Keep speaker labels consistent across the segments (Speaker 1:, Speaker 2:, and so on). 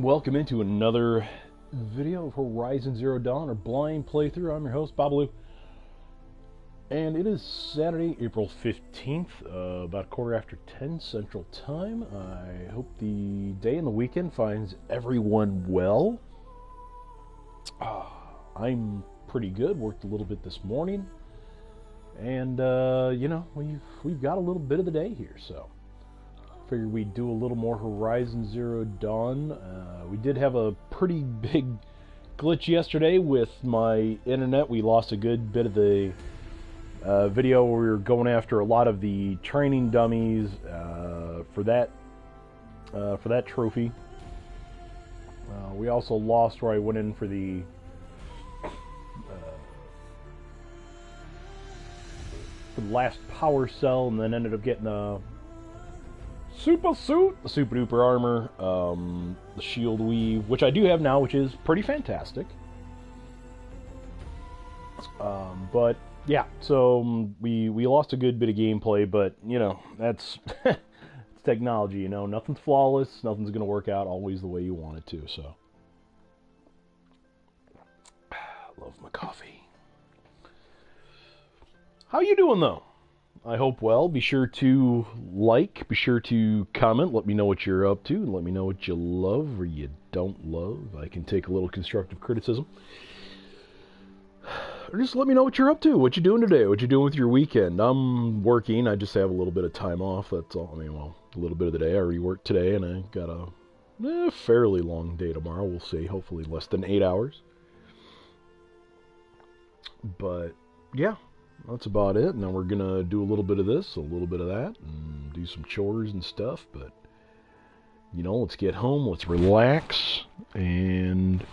Speaker 1: welcome into another video of Horizon Zero Dawn, or blind playthrough. I'm your host, Babalu. And it is Saturday, April 15th, about 10:15 Central Time. I hope the day and the weekend finds everyone well. I'm pretty good. Worked a little bit this morning. And, we've got a little bit of the day here, so figured we'd do a little more Horizon Zero Dawn. We did have a pretty big glitch yesterday with my internet. We lost a good bit of the video where we were going after a lot of the training dummies for that trophy. We also lost where I went in for the last power cell, and then ended up getting a super suit, the super duper armor, the shield weave, which I do have now, which is pretty fantastic. But yeah, so we lost a good bit of gameplay, but that's it's technology. Nothing's flawless, nothing's gonna work out always the way you want it to. So love my coffee. How you doing though? I hope well. Be sure to like, be sure to comment, let me know what you're up to, and let me know what you love or you don't love. I can take a little constructive criticism. Or just let me know what you're up to, what you doing today, what you doing with your weekend. I'm working, I just have a little bit of time off, that's all. A little bit of the day. I already worked today, and I got a fairly long day tomorrow. We'll see, hopefully less than 8 hours. But, yeah. That's about it. Now we're gonna do a little bit of this, a little bit of that, and do some chores and stuff, but let's get home, let's relax, and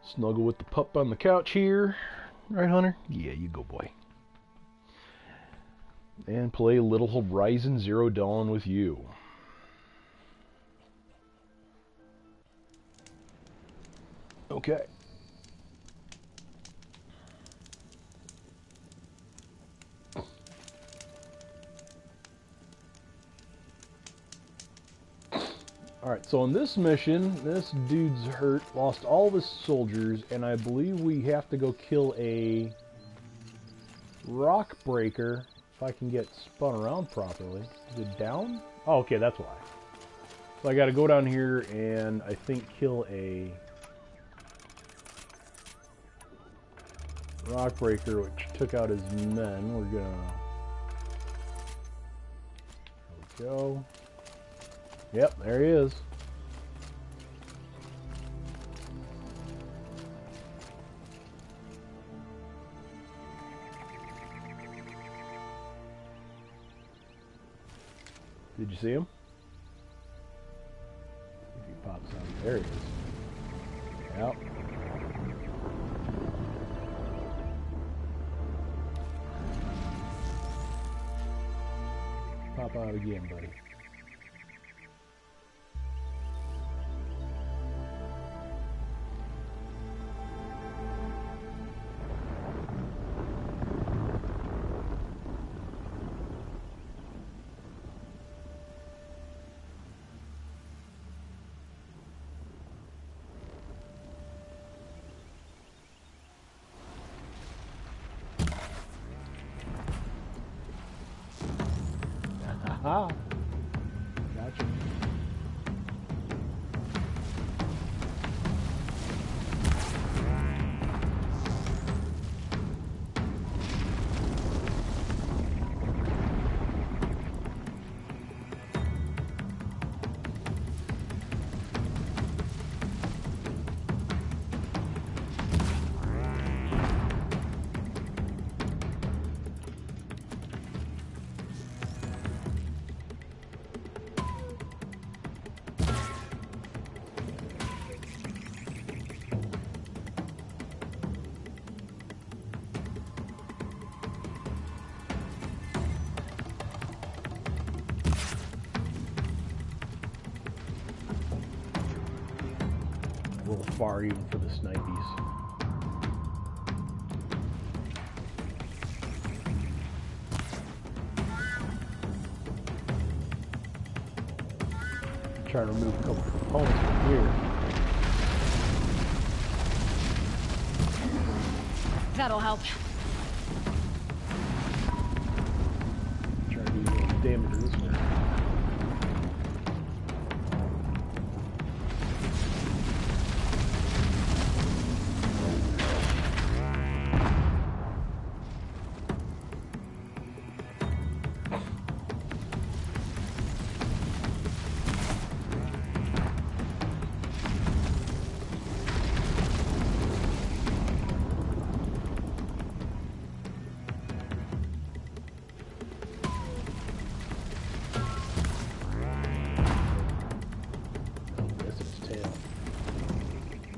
Speaker 1: snuggle with the pup on the couch here. Right, Hunter? Yeah, you go, boy. And play a little Horizon Zero Dawn with you. Okay. Alright, so in this mission, this dude's hurt, lost all of his soldiers, and I believe we have to go kill a rock breaker, if I can get spun around properly. Is it down? Oh, okay, that's why. So I gotta go down here and I think kill a rock breaker, which took out his men. We're gonna... There we go. Yep, there he is. Did you see him? If he pops out, there he is. Yep. Pop out again, buddy. Ah, gotcha. A little far even for the snipies. trying to remove a couple components from here.
Speaker 2: That'll help.
Speaker 1: Try to do a little damage this way.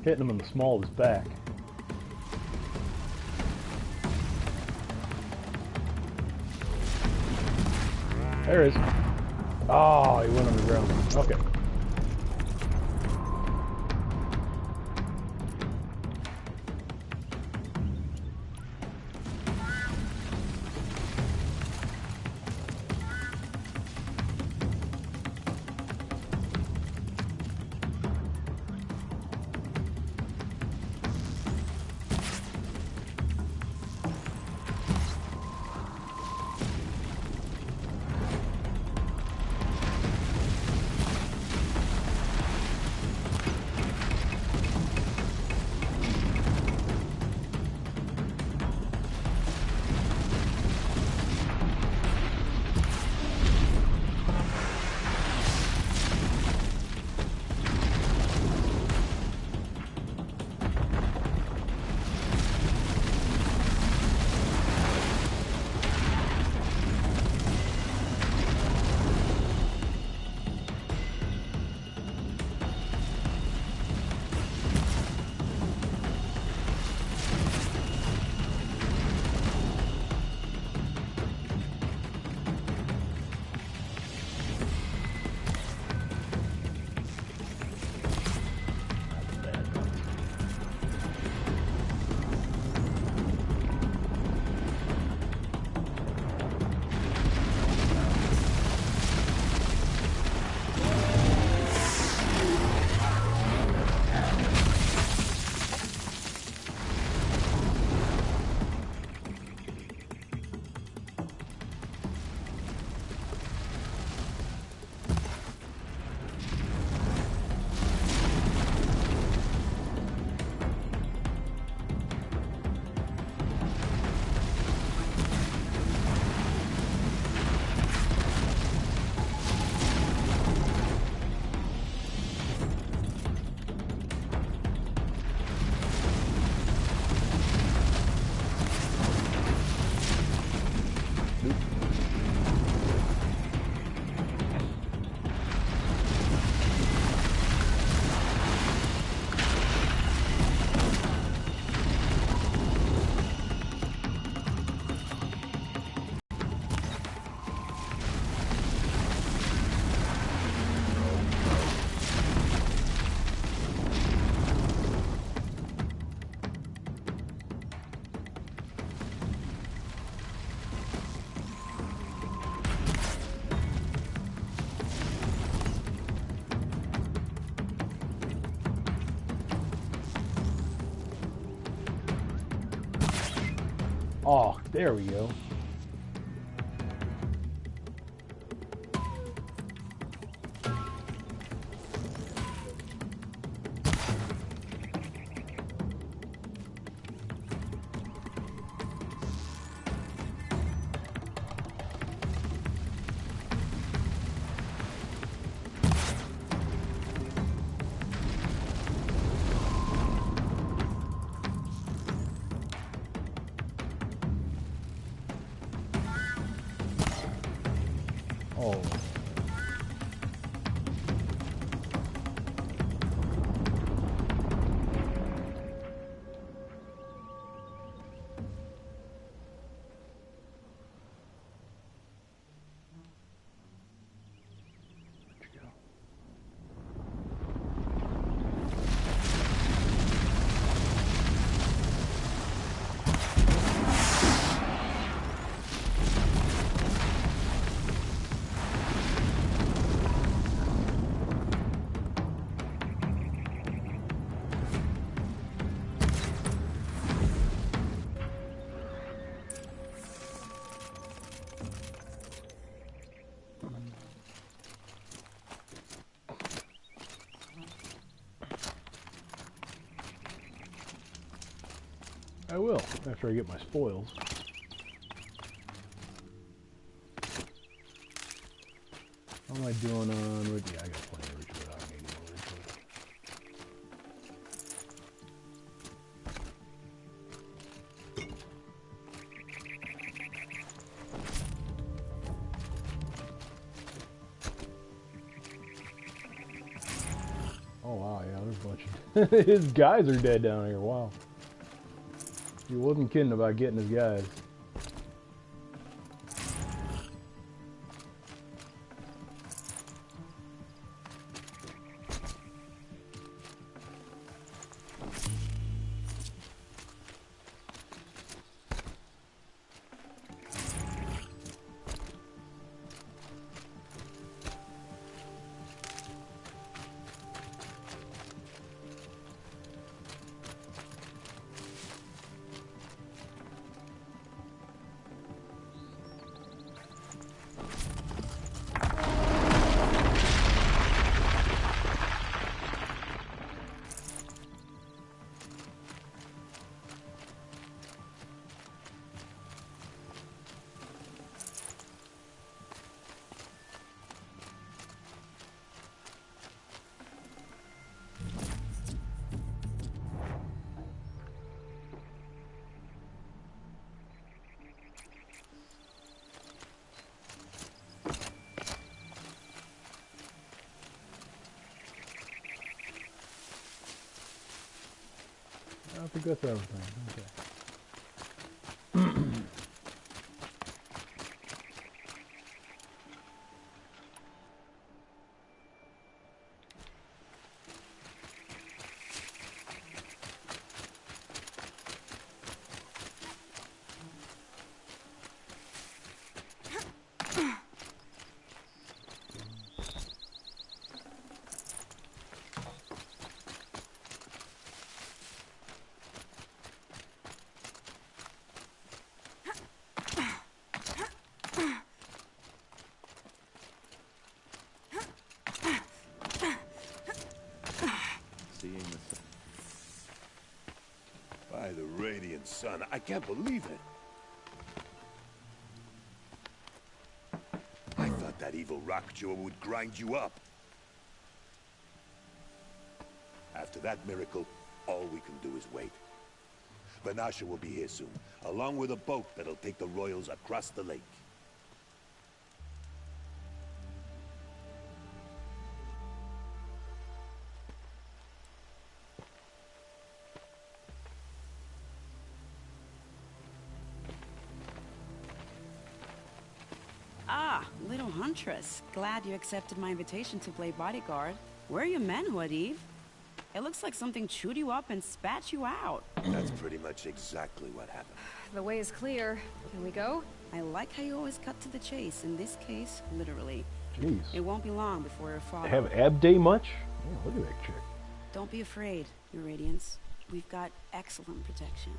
Speaker 1: Hitting him in the small of his back. There it is. Oh, he went underground. Okay. Oh, there we go. Oh. I will, after I get my spoils. How am I doing on wood? Yeah, I got plenty of ridgewood. I don't need more ridgewood. Oh wow, yeah, there's a bunch of his guys are dead down here. Wow. He wasn't kidding about getting his guys. I think that's everything. Okay.
Speaker 2: By the radiant sun, I can't believe it. I thought that evil rock jewel would grind you up. After that miracle, all we can do is wait. Vanasha will be here soon, along with a boat that'll take the royals across the lake.
Speaker 3: Ah, little huntress. Glad you accepted my invitation to play bodyguard. Where are your men, Wadib? It looks like something chewed you up and spat you out.
Speaker 2: That's pretty much exactly what happened.
Speaker 4: The way is clear. Can we go?
Speaker 3: I like how you always cut to the chase. In this case, literally.
Speaker 1: Jeez.
Speaker 3: It won't be long before you're followed.
Speaker 1: Have ab day much? Yeah, look at that chick.
Speaker 3: Don't be afraid, Your Radiance. We've got excellent protection.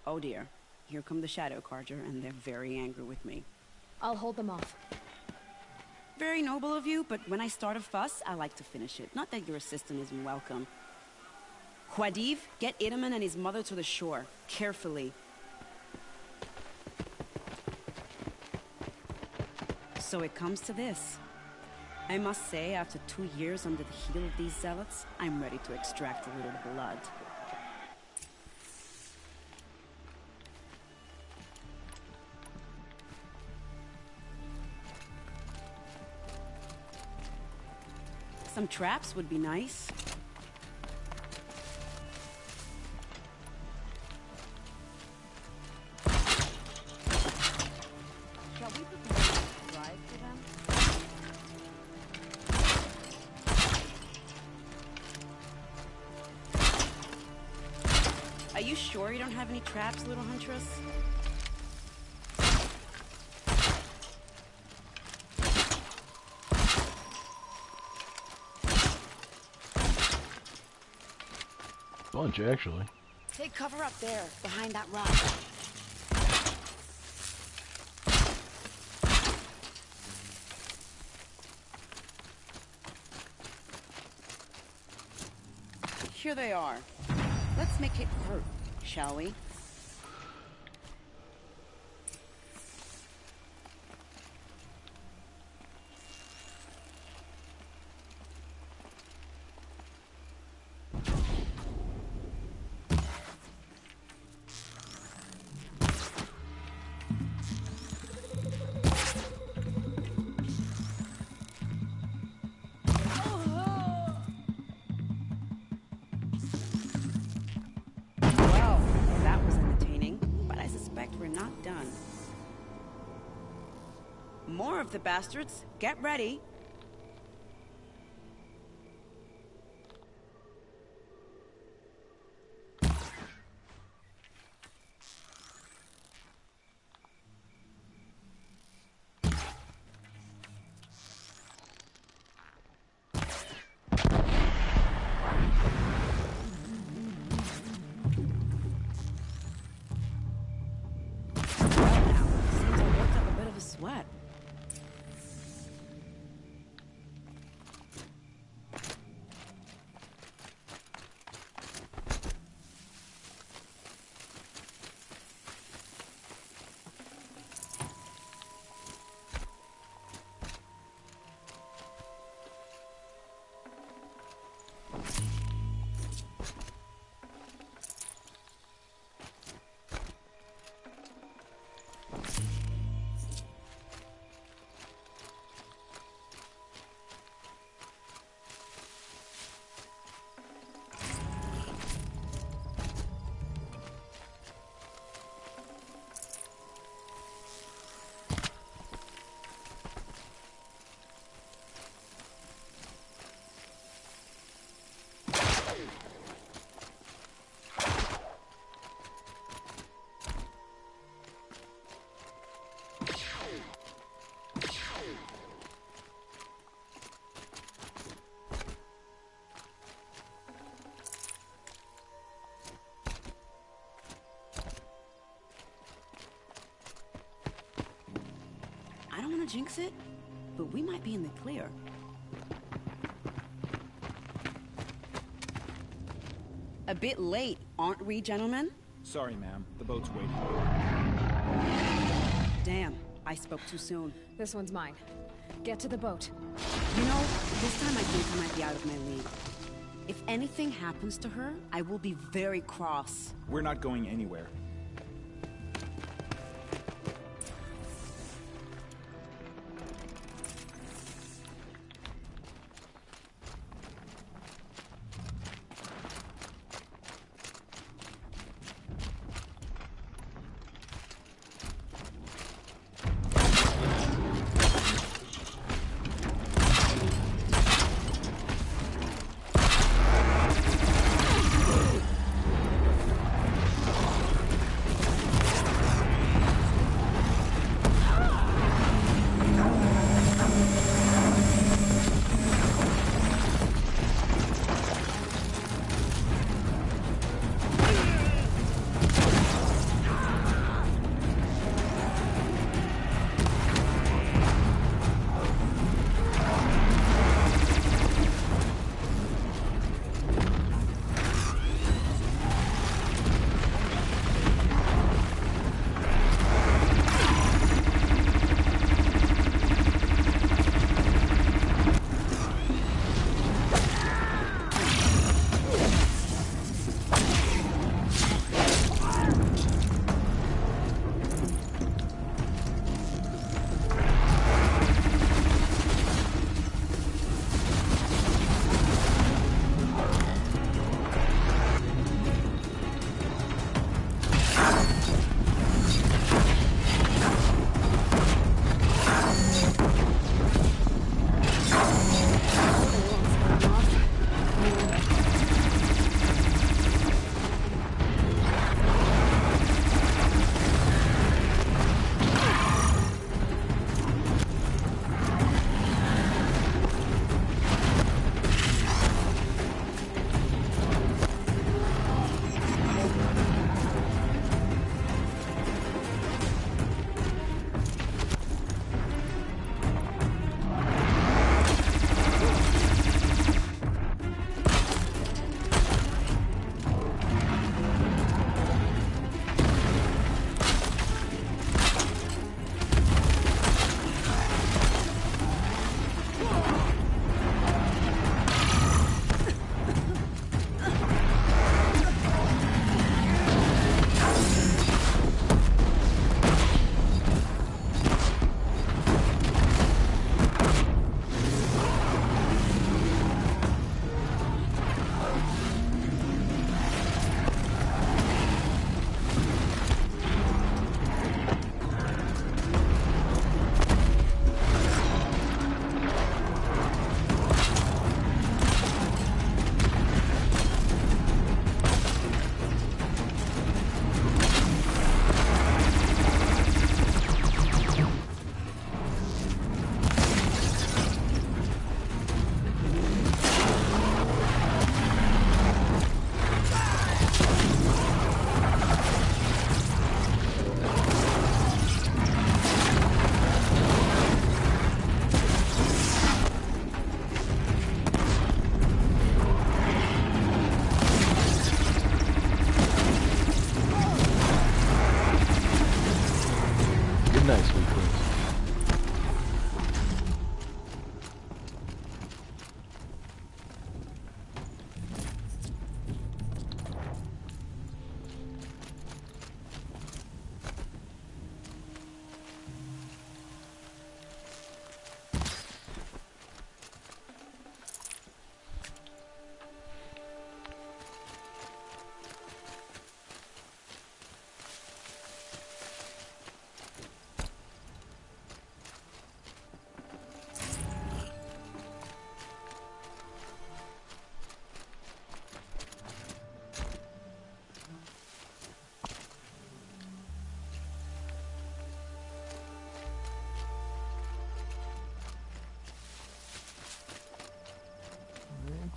Speaker 3: Oh dear, here come the Shadow Carter, and they're very angry with me.
Speaker 4: I'll hold them off.
Speaker 3: Very noble of you, but when I start a fuss, I like to finish it. Not that your assistant isn't welcome. Khwadiv, get Idaman and his mother to the shore. Carefully. So it comes to this. I must say, after 2 years under the heel of these zealots, I'm ready to extract a little blood. Some traps would be nice. Shall we prepare a drive for them? you sure you don't have any traps, little huntress?
Speaker 1: Bunch, actually.
Speaker 3: Take cover up there, behind that rock. Here they are. Let's make it hurt, shall we? More of the bastards. Get ready. Sweat. I don't want to jinx it, but we might be in the clear. A bit late, aren't we, gentlemen?
Speaker 5: Sorry, ma'am. The boat's waiting.
Speaker 3: Damn, I spoke too soon.
Speaker 4: This one's mine. Get to the boat.
Speaker 3: You know, this time I think I might be out of my league. If anything happens to her, I will be very cross.
Speaker 5: We're not going anywhere.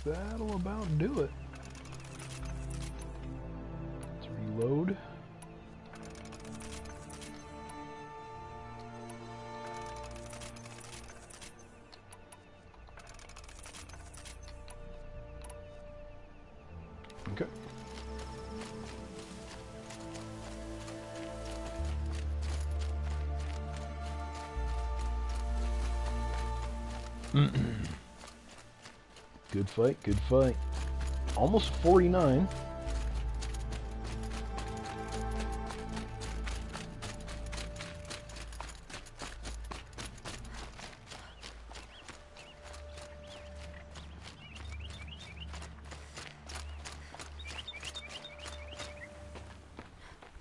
Speaker 1: that'll about do it. Let's reload. Okay. Good fight, good fight. Almost 49.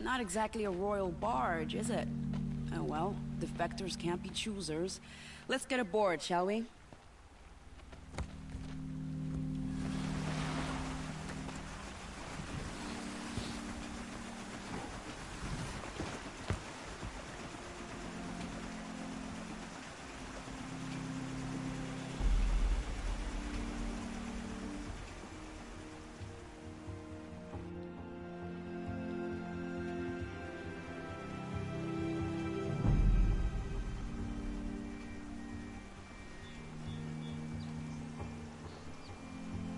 Speaker 3: Not exactly a royal barge, is it? Oh well, defectors can't be choosers. Let's get aboard, shall we?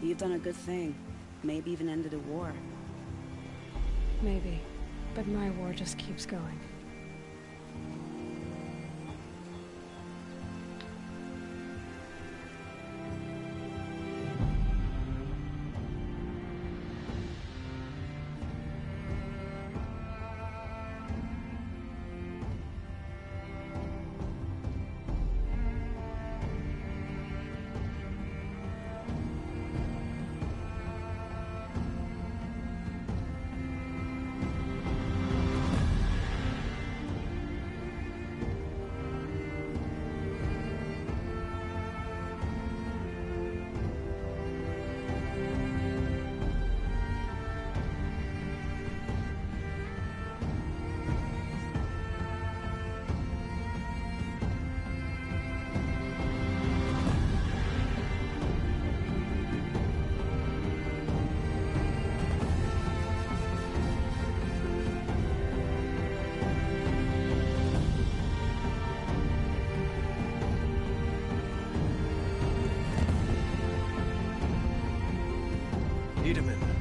Speaker 3: You've done a good thing. Maybe even ended a war.
Speaker 4: Maybe. But my war just keeps going.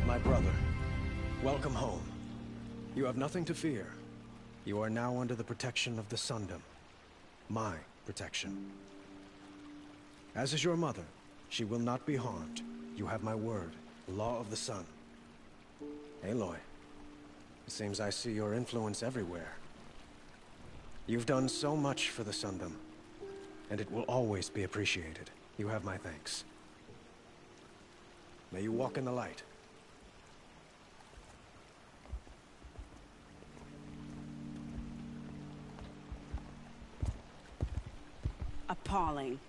Speaker 6: My brother, welcome home. You have nothing to fear. You are now under the protection of the Sundom. My protection. As is your mother, she will not be harmed. You have my word, the law of the sun. Aloy, it seems I see your influence everywhere. You've done so much for the Sundom, and it will always be appreciated. You have my thanks. May you walk in the light.
Speaker 3: Appalling.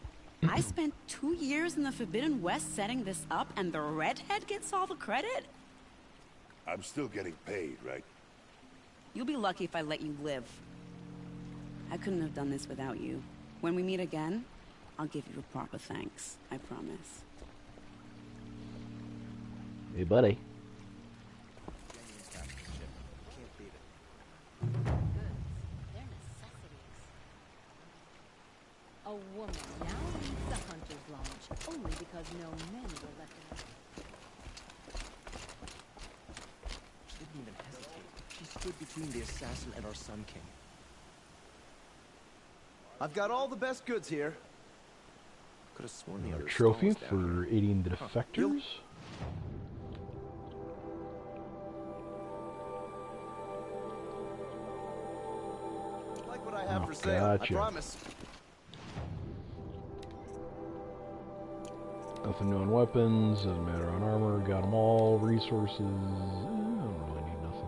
Speaker 3: I spent 2 years in the Forbidden West setting this up, and the redhead gets all the credit?
Speaker 2: I'm still getting paid, right?
Speaker 3: You'll be lucky if I let you live. I couldn't have done this without you. When we meet again, I'll give you a proper thanks. I promise.
Speaker 1: Hey, buddy.
Speaker 7: A woman now leads the Hunter's Lodge, only because no men were left in.
Speaker 8: She didn't even hesitate. She stood between the assassin and our Sun King. I've got all the best goods here. Could have sworn the
Speaker 1: Another
Speaker 8: other
Speaker 1: trophy
Speaker 8: stalls down
Speaker 1: for
Speaker 8: here.
Speaker 1: aiding the defectors.
Speaker 8: Like what I have
Speaker 1: Oh,
Speaker 8: for sale, I
Speaker 1: gotcha.
Speaker 8: promise.
Speaker 1: Nothing new on weapons, doesn't matter on armor, got them all. Resources, I don't really need nothing.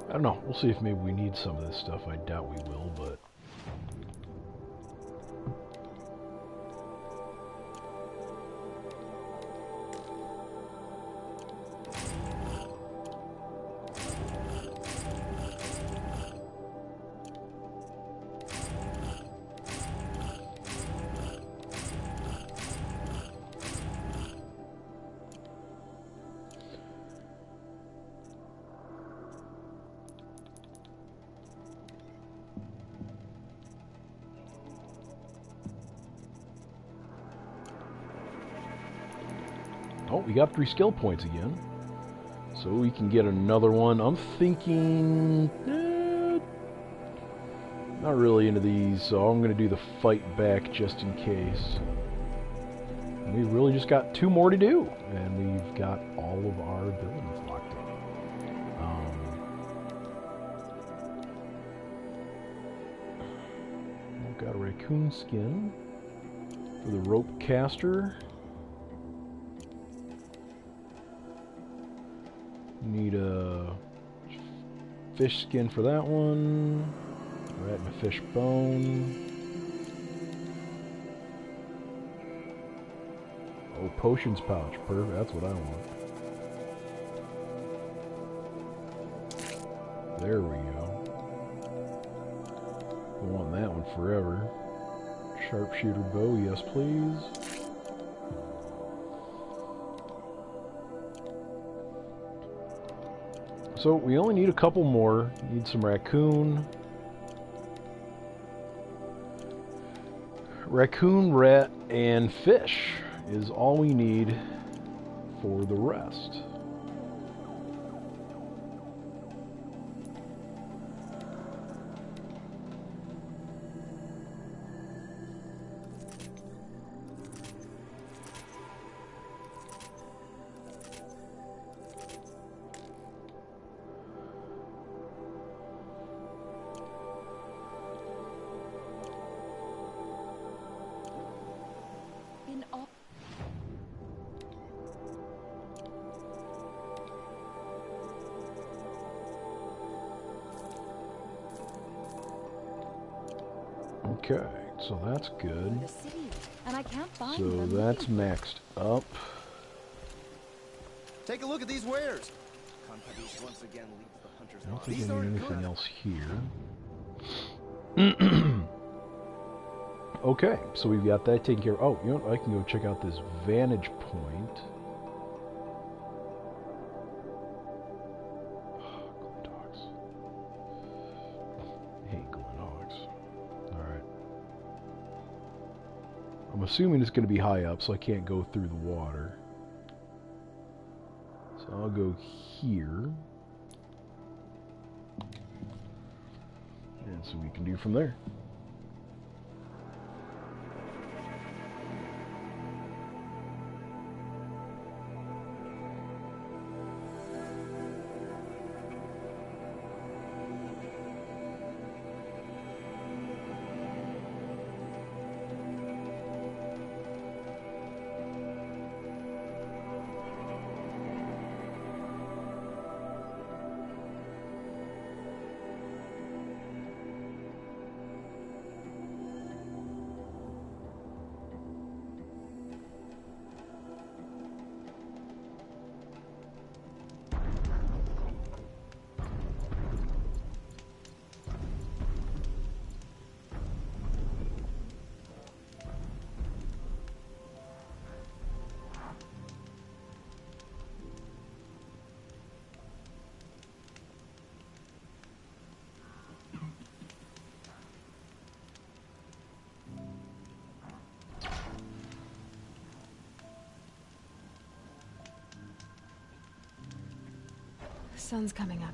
Speaker 1: I don't know. We'll see if maybe we need some of this stuff. I doubt we will, but... Oh, we got 3 skill points again. So we can get another one. I'm thinking... not really into these, so I'm going to do the fight back just in case. And we really just got 2 more to do. And we've got all of our abilities locked in. We've got a raccoon skin for the rope caster. Need a fish skin for that one. Rat and a fish bone. Oh, potions pouch. Perfect. That's what I want. There we go. I want that one forever. Sharpshooter bow, yes please. So we only need a couple more. Need some raccoon. Raccoon, rat, and fish is all we need for the rest. Okay, so that's good.
Speaker 7: And I can't find
Speaker 1: So
Speaker 7: them.
Speaker 1: that's maxed up.
Speaker 8: Take a look at these wares. Confidence once again leads the hunter's
Speaker 1: I don't
Speaker 8: line.
Speaker 1: think
Speaker 8: These
Speaker 1: I need
Speaker 8: aren't
Speaker 1: anything
Speaker 8: good.
Speaker 1: else here. Okay, so we've got that taken care of. Oh, you know what? I can go check out this vantage point. Glindogs. I hate Glindogs. Alright. I'm assuming it's going to be high up, so I can't go through the water. So I'll go here. And so we can do from there.
Speaker 4: Sun's coming up.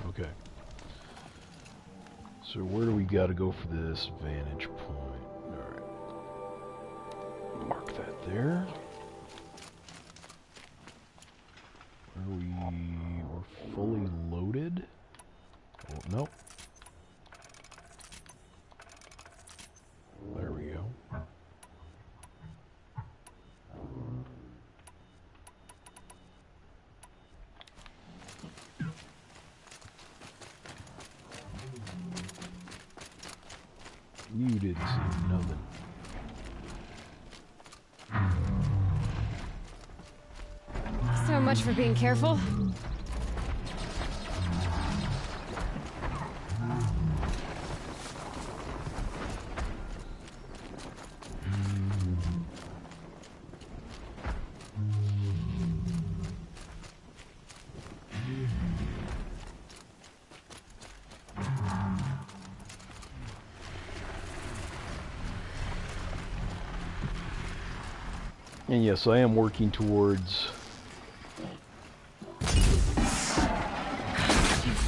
Speaker 1: Okay. So where do we got to go for this vantage point? Alright. Mark that there. We're fully You didn't see nothing.
Speaker 4: So much for being careful.
Speaker 1: And yes, I am working towards...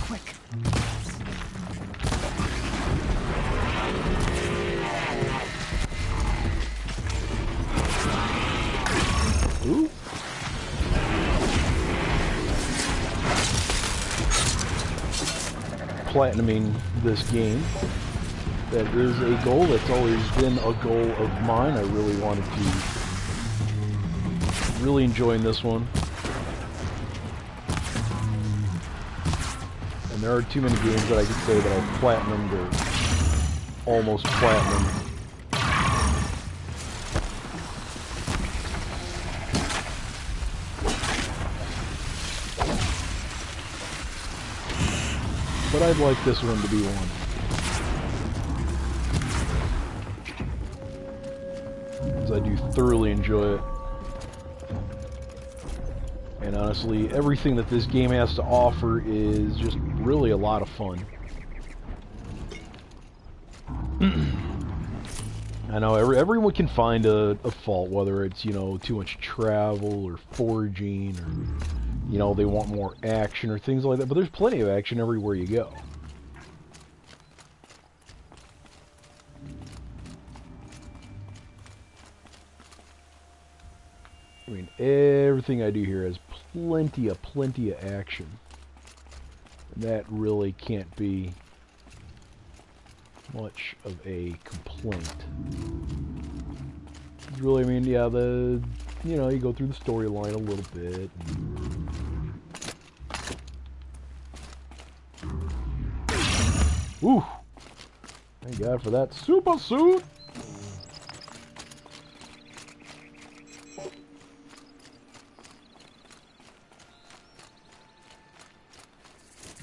Speaker 4: Quick.
Speaker 1: Ooh. Platinuming this game. That is a goal that's always been a goal of mine. I really wanted to... Really enjoying this one. And there are too many games that I could say that I've platinumed or almost platinumed. But I'd like this one to be one. Because I do thoroughly enjoy it. And honestly, everything that this game has to offer is just really a lot of fun. I know everyone can find a fault, whether it's, you know, too much travel or foraging or, you know, they want more action or things like that. But there's plenty of action everywhere you go. I mean, everything I do here has plenty of action. And that really can't be much of a complaint. Really, I mean, yeah, you know, you go through the storyline a little bit. Woo! Thank God for that super suit!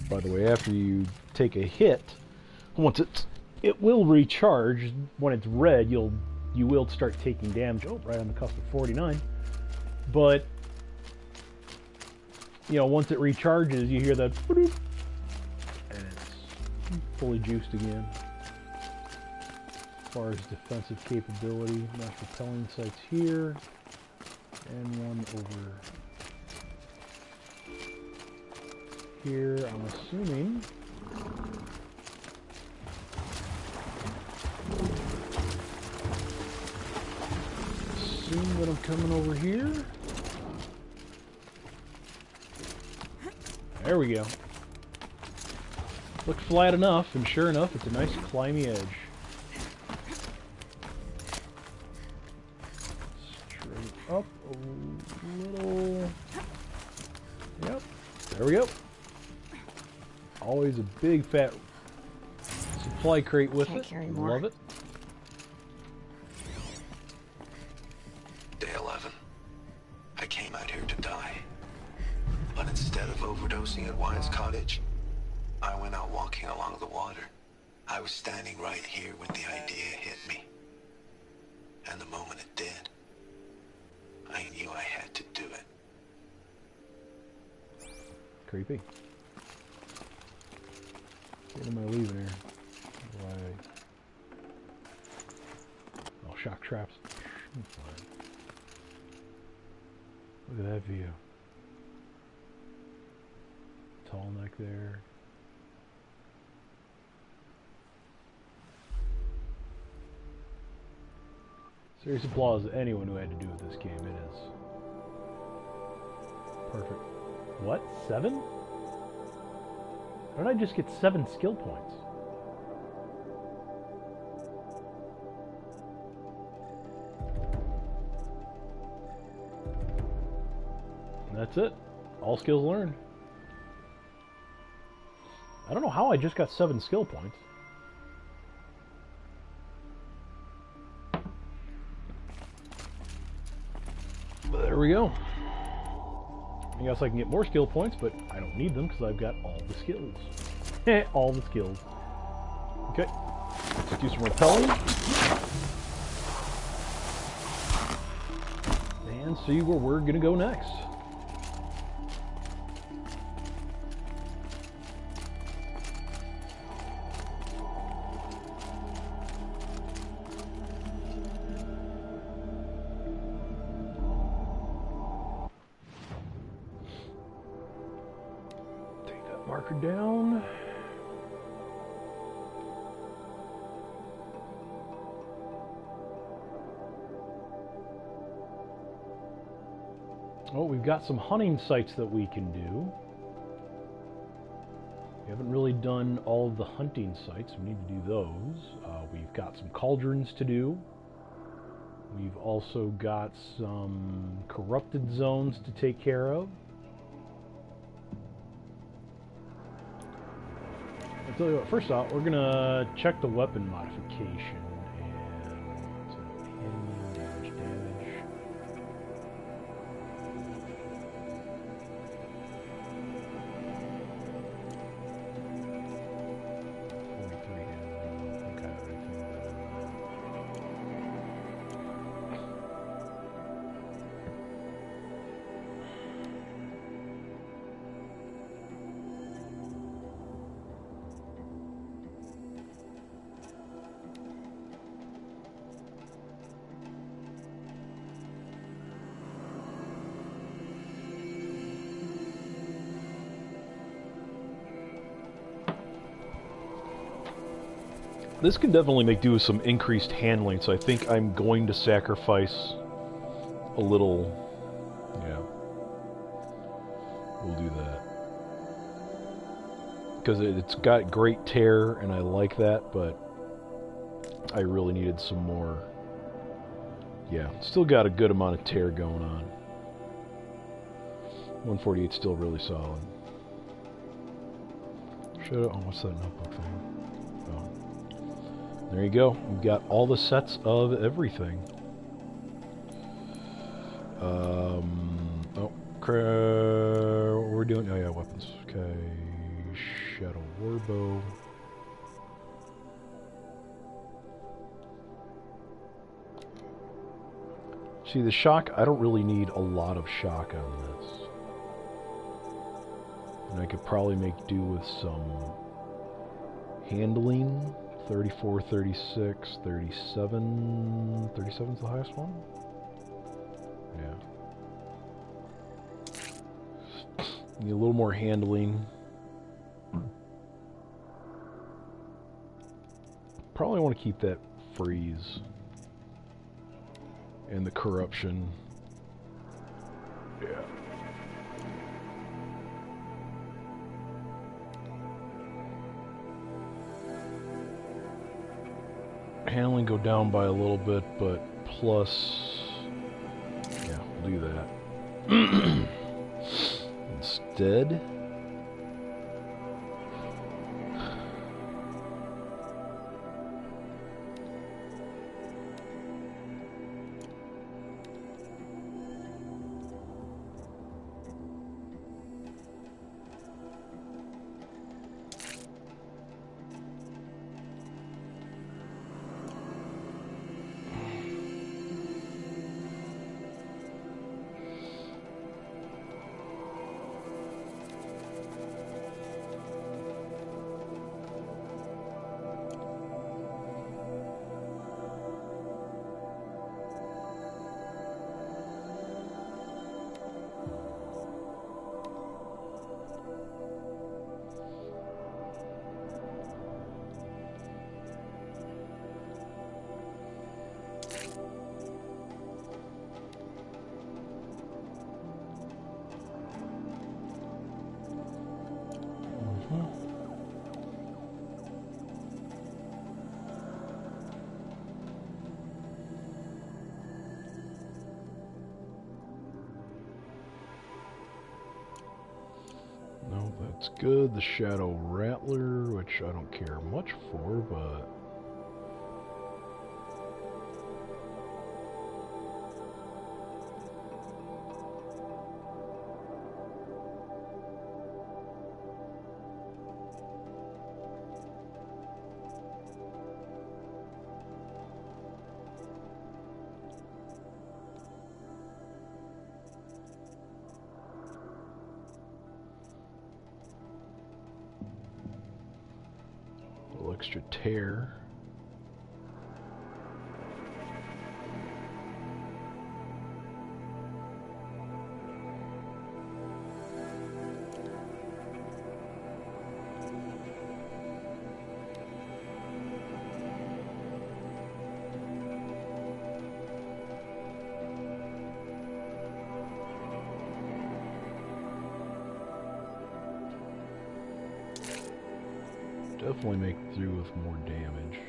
Speaker 1: By the way, after you take a hit, once it will recharge. When it's red, you will start taking damage. Oh, right on the cusp of 49. But you know, once it recharges, you hear that, and it's fully juiced again. As far as defensive capability, mass repelling sights here, and one over here, I'm assuming. Assume that I'm coming over here. There we go. Looked flat enough, and sure enough, it's a nice climby edge. Straight up a little. Yep, there we go. Always a big fat supply crate with
Speaker 4: Can't
Speaker 1: it.
Speaker 4: carry more.
Speaker 1: Love it.
Speaker 9: Day 11. I came out here to die. But instead of overdosing at Wyatt's cottage, I went out walking along the water. I was standing right here when the idea hit me. And the moment it did, I knew I had to do it.
Speaker 1: Creepy. What am I leaving here? Why? Oh, shock traps. Fine. Look at that view. Tall neck there. Serious applause to anyone who had to do with this game. It is perfect. What? 7? How did I just get 7 skill points? And that's it. All skills learned. I don't know how I just got 7 skill points. But there we go. I guess I can get more skill points, but I don't need them because I've got all the skills. All the skills. Okay. Let's do some repelling. And see where we're going to go next. Marker down. Oh, we've got some hunting sites that we can do. We haven't really done all of the hunting sites. We need to do those. We've got some cauldrons to do. We've also got some corrupted zones to take care of. I'll tell you what, first off, we're gonna check the weapon modification and damage. This can definitely make do with some increased handling, so I think I'm going to sacrifice a little. Yeah, we'll do that. Because it's got great tear, and I like that, but I really needed some more. Yeah, still got a good amount of tear going on. 148 still really solid. Oh, what's that notebook thing? Oh. There you go. We've got all the sets of everything. Oh, what we're doing? Oh yeah, weapons. Okay, Shadow Warbow. See, the shock, I don't really need a lot of shock on this. And I could probably make do with some handling. 34, 36, 37. 37's the highest one? Yeah. Need a little more handling. Probably want to keep that freeze. And the corruption. Yeah. Handling go down by a little bit, but plus, yeah, we'll do that. Instead, no, that's good. The Shadow Rattler, which I don't care much for, but extra tear. Definitely make through with more damage.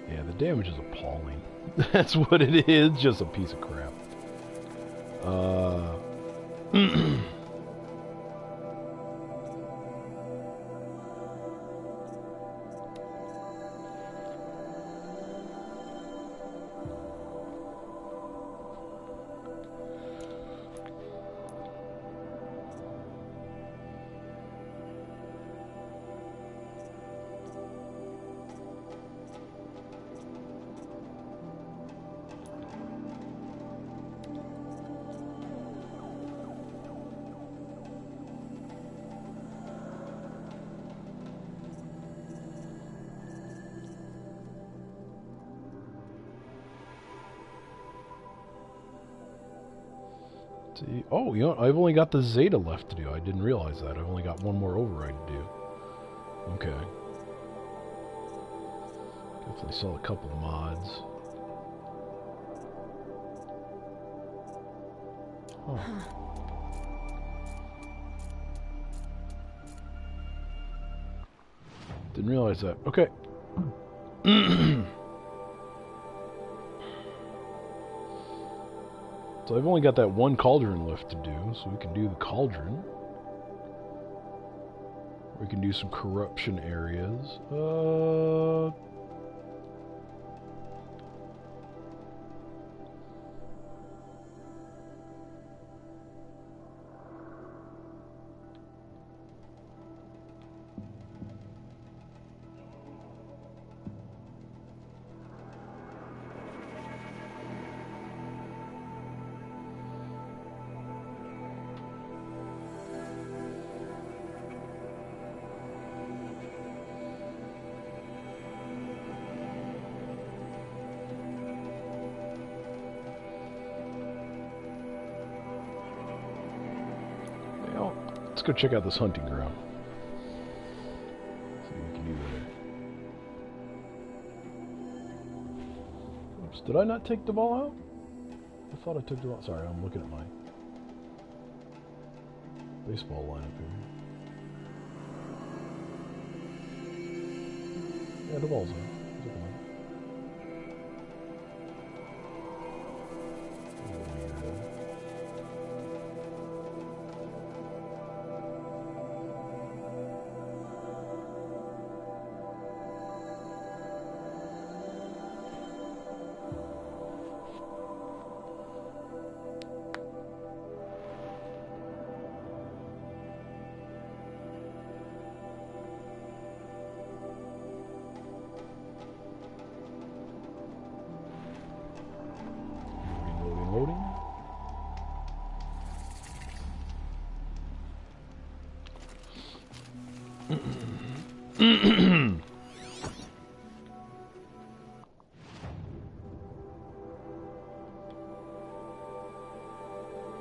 Speaker 1: Yeah, the damage is appalling. That's what it is, just a piece of crap. Oh, you know, I've only got the Zeta left to do. I didn't realize that. I've only got one more override to do. Okay. Definitely saw a couple of mods. Huh. Didn't realize that. Okay. So I've only got that one cauldron left to do, so we can do the cauldron. We can do some corruption areas. Let's go check out this hunting ground. See what we can do there. Oops, did I not take the ball out? I thought I took the ball. Sorry, I'm looking at my baseball lineup here. Yeah, the ball's out.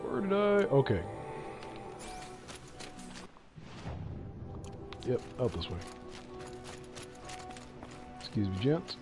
Speaker 1: Where did I? Okay. Yep, out this way. Excuse me, gents.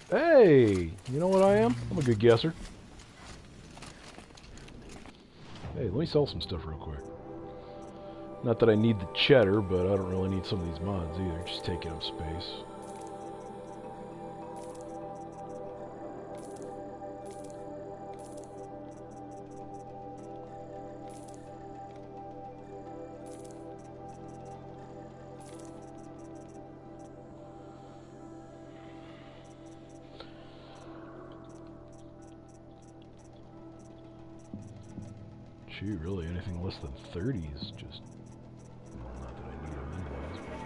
Speaker 1: Hey, you know what I am? I'm a good guesser. Hey, let me sell some stuff real quick. Not that I need the cheddar, but I don't really need some of these mods either. Just taking up space. Shoot, really, anything less than 30 is just... Not that I need them anyways, but...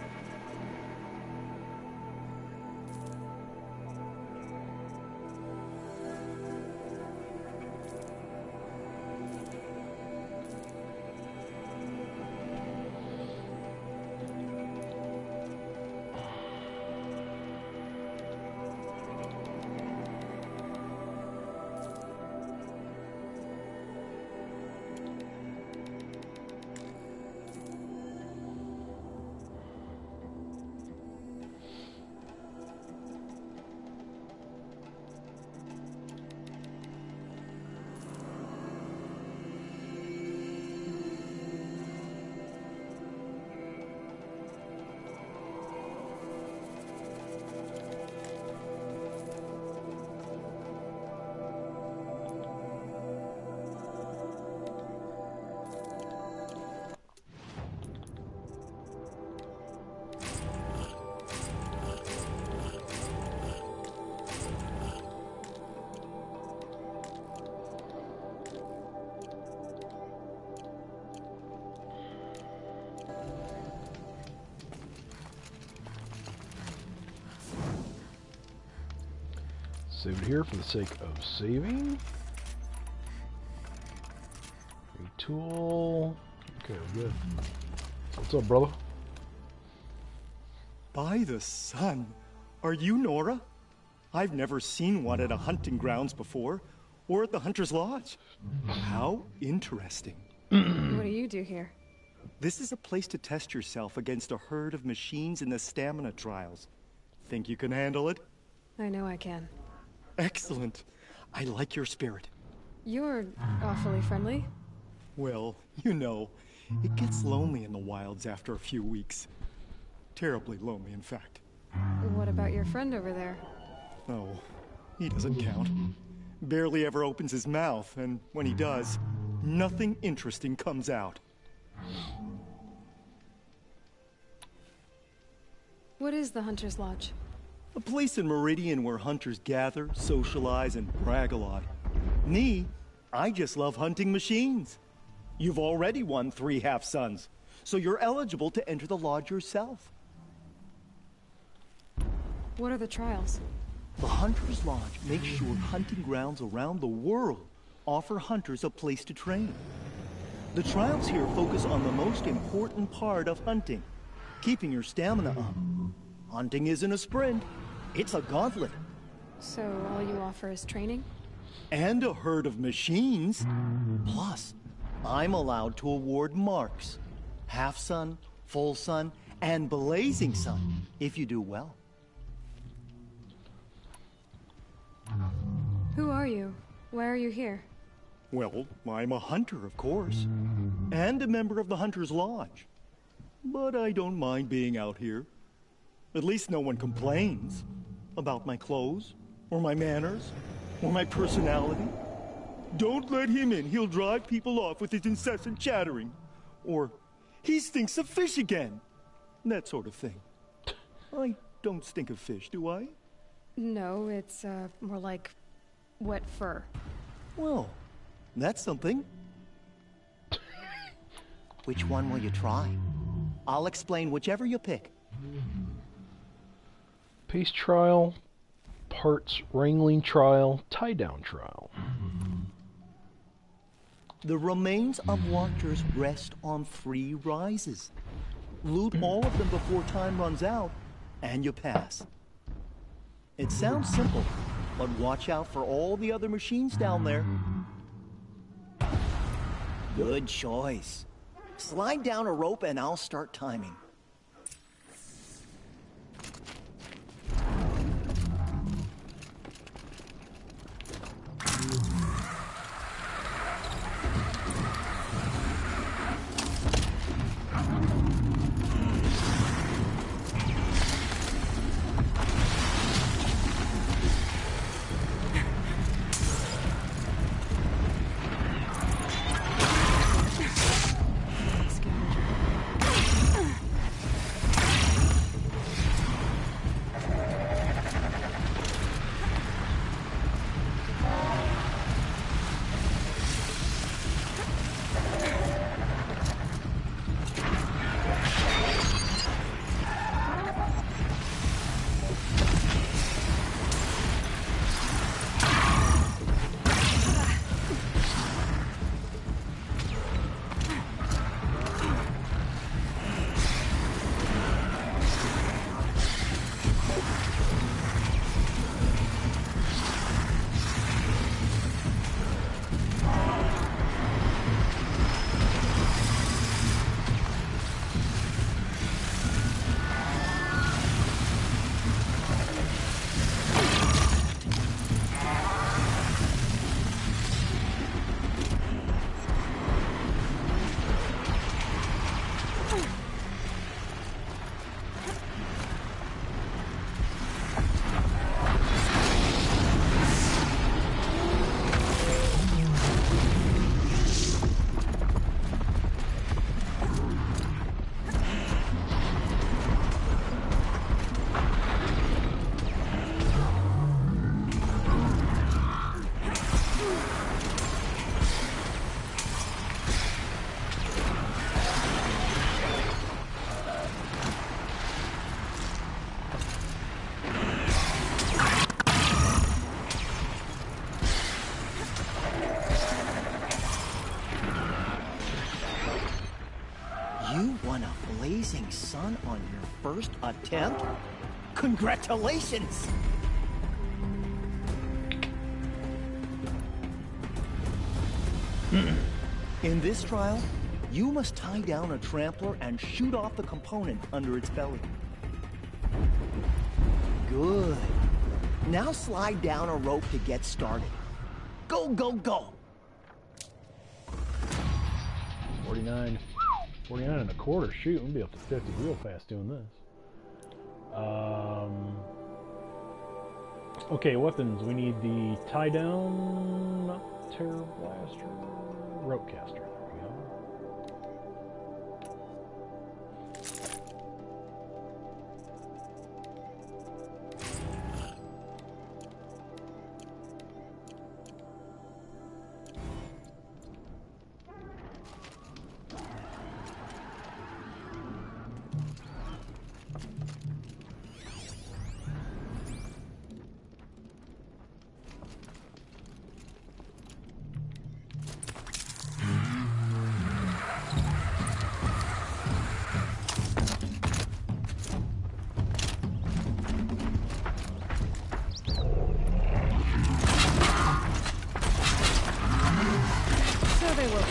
Speaker 1: Save it here for the sake of saving. Retool. Okay, we're good. What's up, brother?
Speaker 10: By the sun, are you Nora? I've never seen one at a hunting grounds before, or at the Hunter's Lodge. How interesting.
Speaker 4: What do you do here?
Speaker 10: This is a place to test yourself against a herd of machines in the stamina trials. Think you can handle it?
Speaker 4: I know I can.
Speaker 10: Excellent. I like your spirit.
Speaker 4: You're awfully friendly.
Speaker 10: Well, you know, it gets lonely in the wilds after a few weeks. Terribly lonely, in fact.
Speaker 4: What about your friend over there?
Speaker 10: Oh, he doesn't count. Barely ever opens his mouth, and when he does, nothing interesting comes out.
Speaker 4: What is the Hunter's Lodge?
Speaker 10: A place in Meridian where hunters gather, socialize, and brag a lot. Me, I just love hunting machines. You've already won 3 half-suns, so you're eligible to enter the lodge yourself.
Speaker 4: What are the trials?
Speaker 10: The Hunter's Lodge makes sure hunting grounds around the world offer hunters a place to train. The trials here focus on the most important part of hunting, keeping your stamina up. Hunting isn't a sprint, it's a gauntlet.
Speaker 4: So all you offer is training?
Speaker 10: And a herd of machines. Plus, I'm allowed to award marks. Half-sun, full-sun, and blazing sun, if you do well.
Speaker 4: Who are you? Why are you here?
Speaker 10: Well, I'm a hunter, of course, and a member of the Hunter's Lodge. But I don't mind being out here. At least no one complains about my clothes, or my manners, or my personality. Don't let him in, he'll drive people off with his incessant chattering. Or, he stinks of fish again. That sort of thing. I don't stink of fish, do I?
Speaker 4: No, it's more like wet fur.
Speaker 10: Well, that's something. Which one will you try? I'll explain whichever you pick.
Speaker 1: Pace trial, parts wrangling trial, tie-down trial.
Speaker 10: The remains of watchers rest on 3 rises. Loot all of them before time runs out, and you pass. It sounds simple, but watch out for all the other machines down there. Good choice. Slide down a rope and I'll start timing. You won a blazing sun on your first attempt? Congratulations! In this trial, you must tie down a trampler and shoot off the component under its belly. Good. Now slide down a rope to get started. Go, go, go!
Speaker 1: 49 and a quarter. Shoot, we'll be up to 50 real fast doing this. Okay, weapons. We need the tie down, not terror blaster, rope caster. There we go.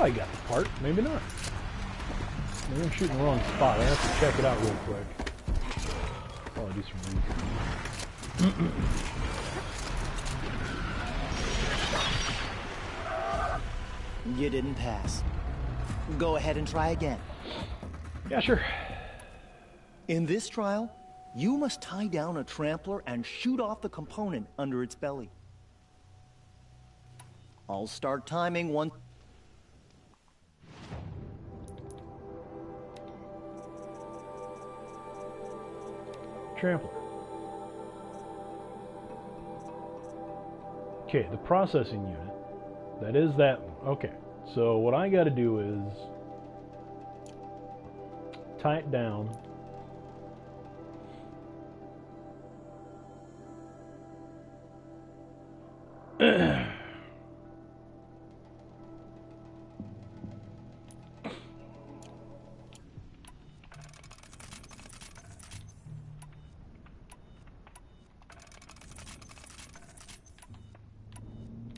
Speaker 1: thought I got the part. Maybe not. Maybe I'm shooting the wrong spot. I have to check it out real quick. Probably do some research.
Speaker 11: You didn't pass. Go ahead and try again.
Speaker 1: Yeah, sure.
Speaker 11: In this trial, you must tie down a trampler and shoot off the component under its belly. I'll start timing one.
Speaker 1: Trampler. Okay, the processing unit. That is that one. Okay, so what I got to do is tie it down.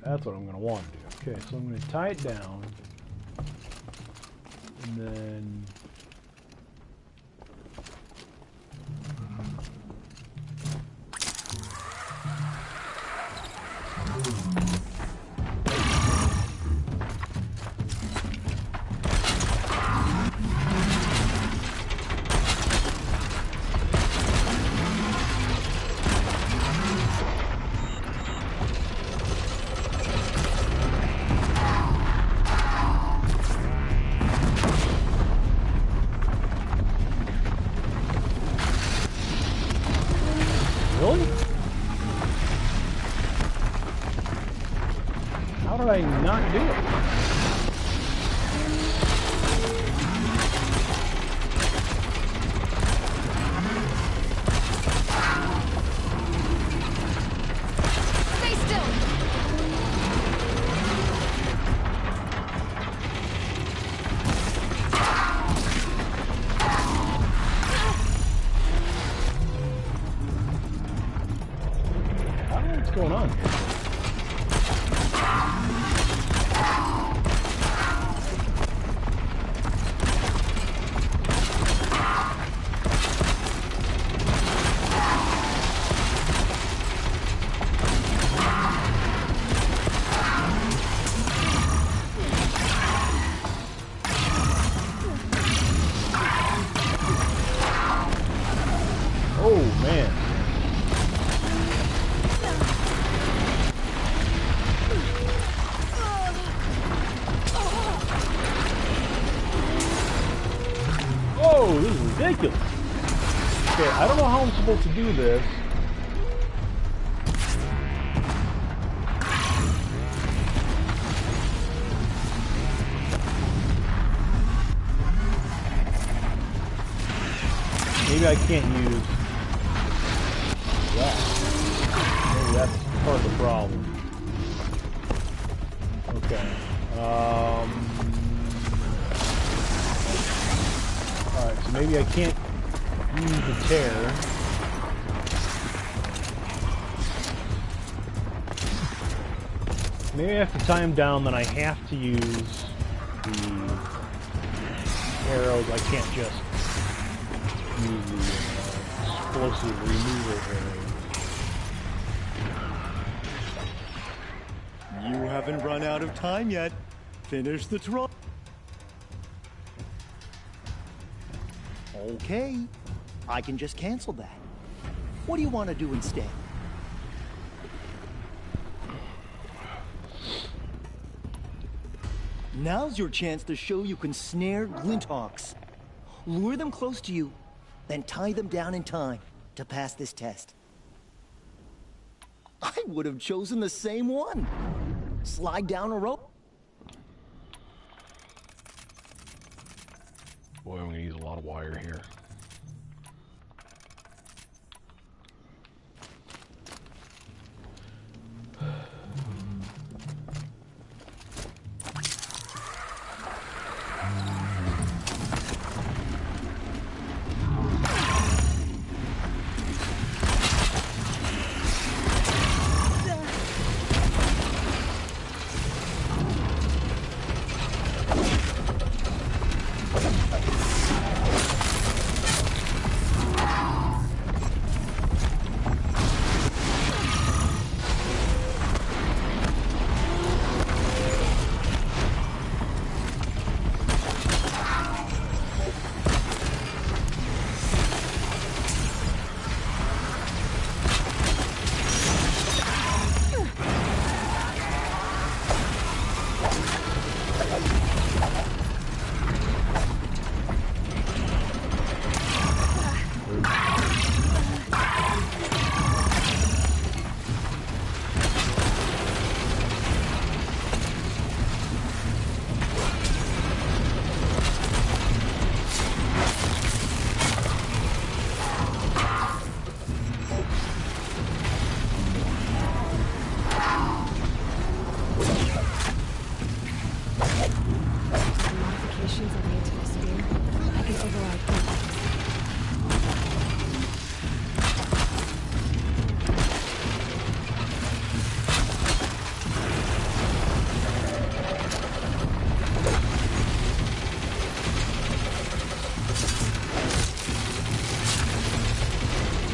Speaker 1: That's what I'm going to want to do. Okay, so I'm going to tie it down, and then really? How did I not do it?
Speaker 4: Stay still!
Speaker 1: I don't know what's going on here. Oh, man. Oh, this is ridiculous. Okay, I don't know how I'm supposed to do this. Maybe I can't use that. Maybe that's part of the problem. Okay. Alright, so maybe I can't use the tear. Maybe I have to tie him down, then I have to use the arrows. I can't just use the explosive removal arrow.
Speaker 10: You haven't run out of time yet. Finish the trial.
Speaker 11: Okay, I can just cancel that. What do you want to do instead? Now's your chance to show you can snare Glinthawks. Lure them close to you, then tie them down in time to pass this test. I would have chosen the same one. Slide down a rope.
Speaker 1: Boy, I'm going to use a lot of wire here.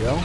Speaker 1: go.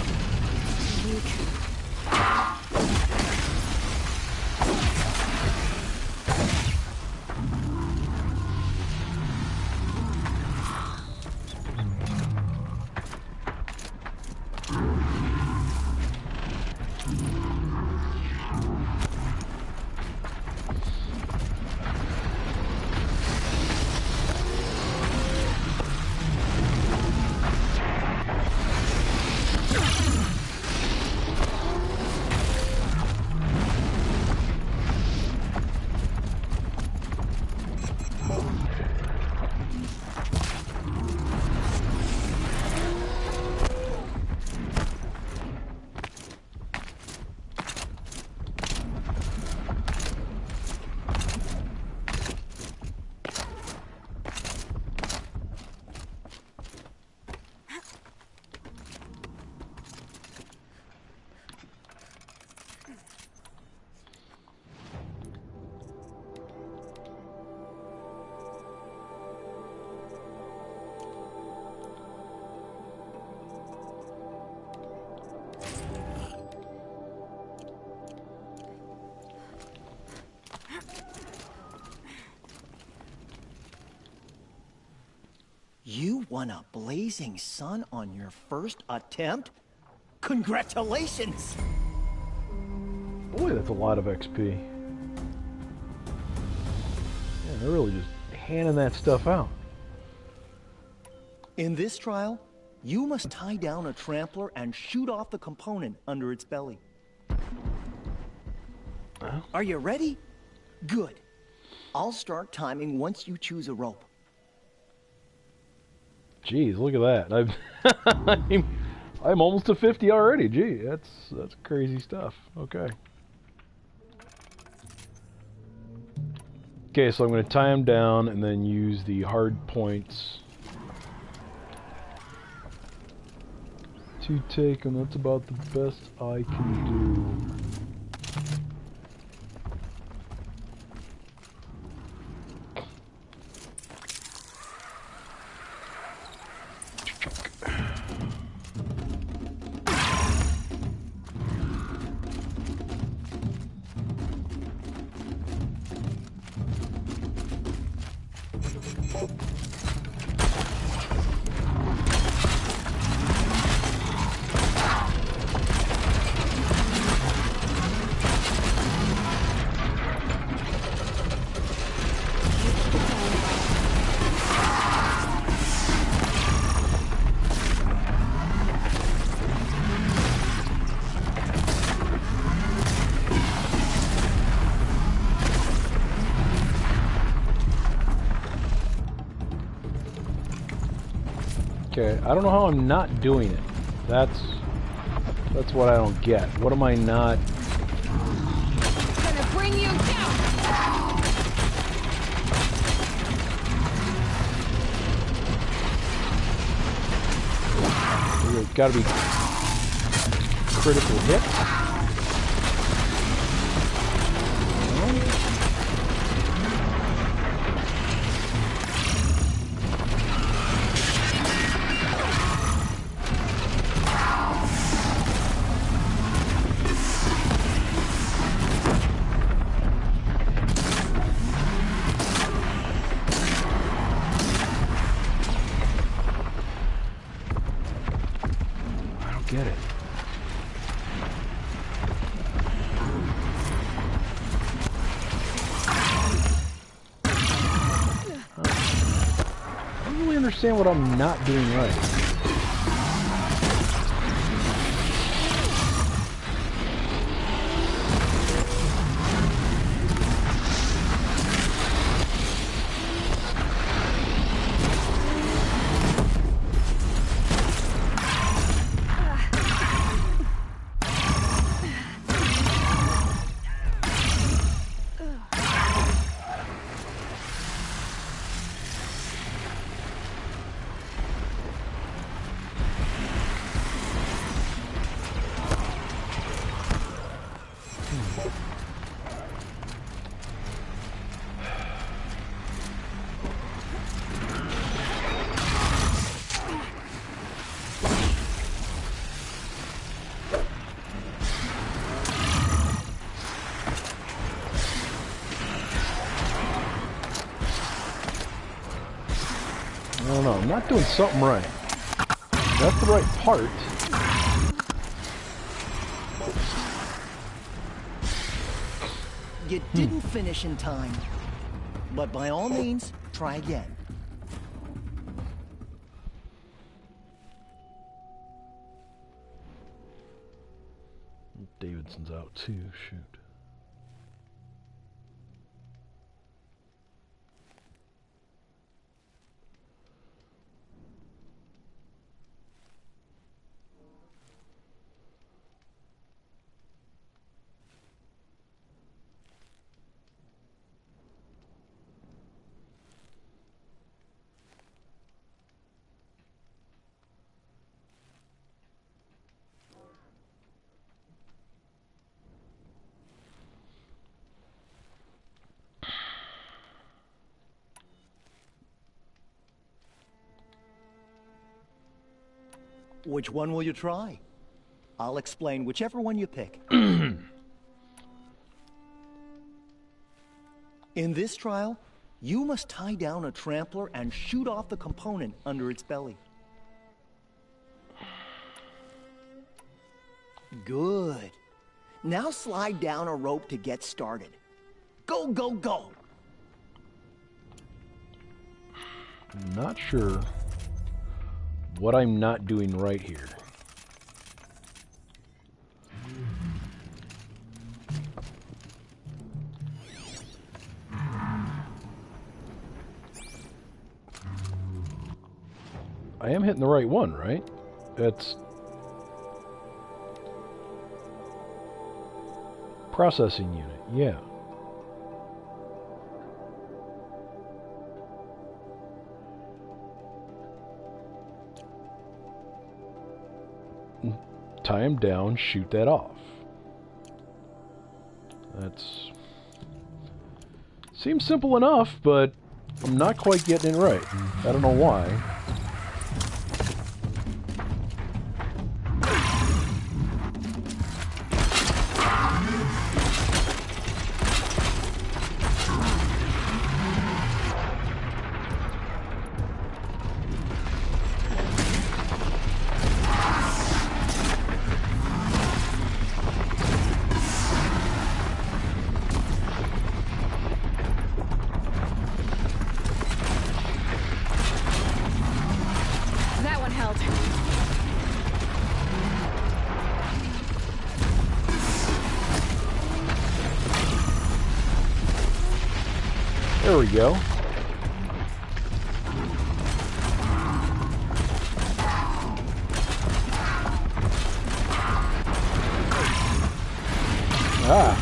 Speaker 11: You won a blazing sun on your first attempt? Congratulations!
Speaker 1: Boy, that's a lot of XP. Yeah, they're really just handing that stuff out.
Speaker 11: In this trial, you must tie down a trampler and shoot off the component under its belly.
Speaker 1: Huh?
Speaker 11: Are you ready? Good. I'll start timing once you choose a rope.
Speaker 1: Jeez, look at that. I'm almost to 50 already. Gee, that's crazy stuff. Okay. Okay, so I'm going to tie him down and then use the hard points to take him. That's about the best I can do. Okay, I don't know how I'm not doing it. That's what I don't get. What am I not?
Speaker 7: Gonna bring you down.
Speaker 1: There's gotta be critical hits. Get it. I don't really understand what I'm not doing right. I'm not doing something right. That's the right part.
Speaker 11: You didn't finish in time. But by all means, try again.
Speaker 1: Davidson's out too, shoot.
Speaker 11: Which one will you try? I'll explain whichever one you pick. In this trial, you must tie down a trampler and shoot off the component under its belly. Good. Now slide down a rope to get started. Go, go, go!
Speaker 1: Not sure what I'm not doing right here. I am hitting the right one, right? That's processing unit, yeah. Tie him down, shoot that off. That's... seems simple enough, but I'm not quite getting it right. I don't know why. There we go. Ah.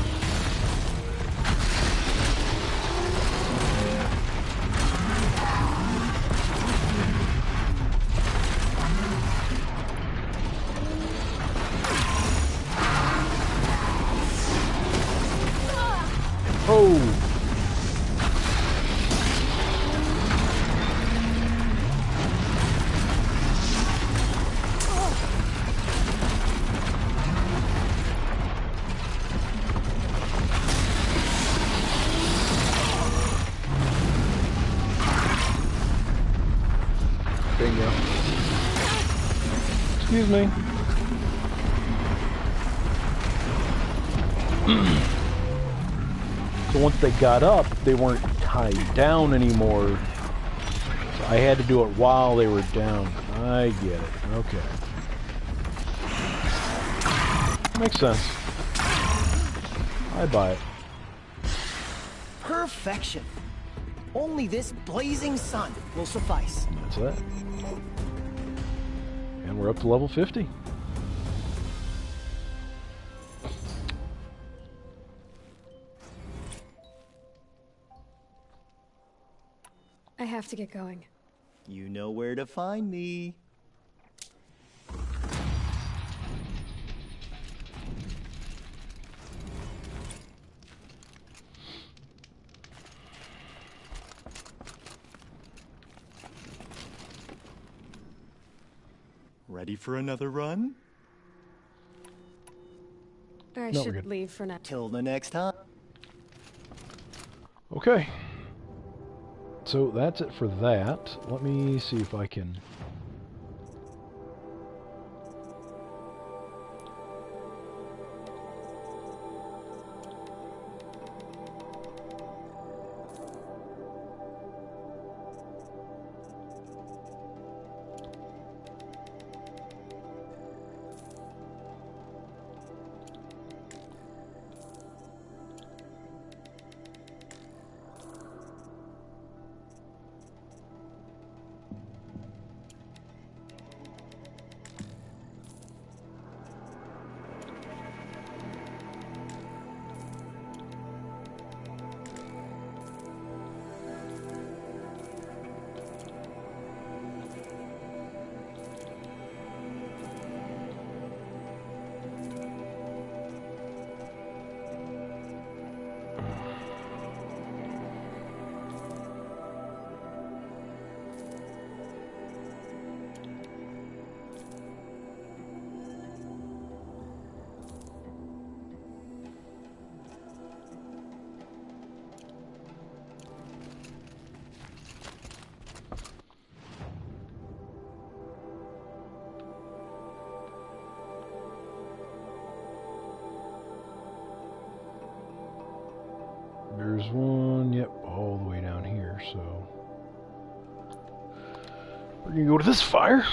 Speaker 1: Oh. Bingo. Excuse me. So once they got up, they weren't tied down anymore. So I had to do it while they were down. I get it. Okay. Makes sense. I buy it.
Speaker 11: Perfection. Only this blazing sun will suffice.
Speaker 1: That's it. And we're up to level 50.
Speaker 4: I have to get going.
Speaker 11: You know where to find me.
Speaker 10: Ready for another run?
Speaker 4: I
Speaker 1: No, we're
Speaker 4: should
Speaker 1: good.
Speaker 4: leave for now.
Speaker 11: Till the next time.
Speaker 1: Okay. so that's it for that. Let me see if I can... There's one, yep, all the way down here, so... We're gonna go to this fire.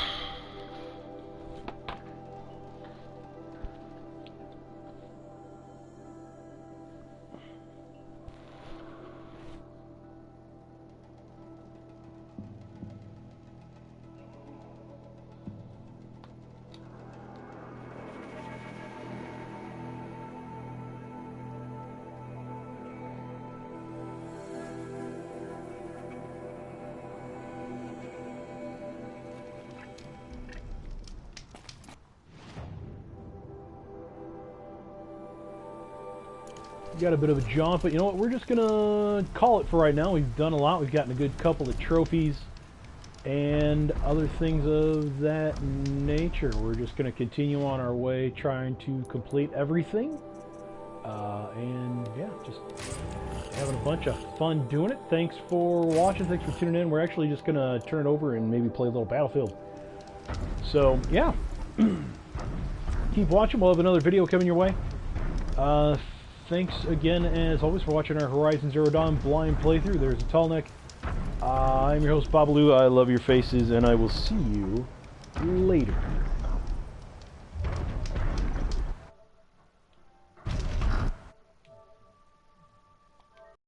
Speaker 1: Got a bit of a jaunt, but you know what? We're just gonna call it for right now. We've done a lot. We've gotten a good couple of trophies and other things of that nature. We're just gonna continue on our way, trying to complete everything. And yeah, just having a bunch of fun doing it. Thanks for watching. Thanks for tuning in. We're actually just gonna turn it over and maybe play a little Battlefield. So yeah, keep watching. We'll have another video coming your way. Thanks again, as always, for watching our Horizon Zero Dawn blind playthrough. There's a tall neck. I'm your host, Babalu. I love your faces, and I will see you later.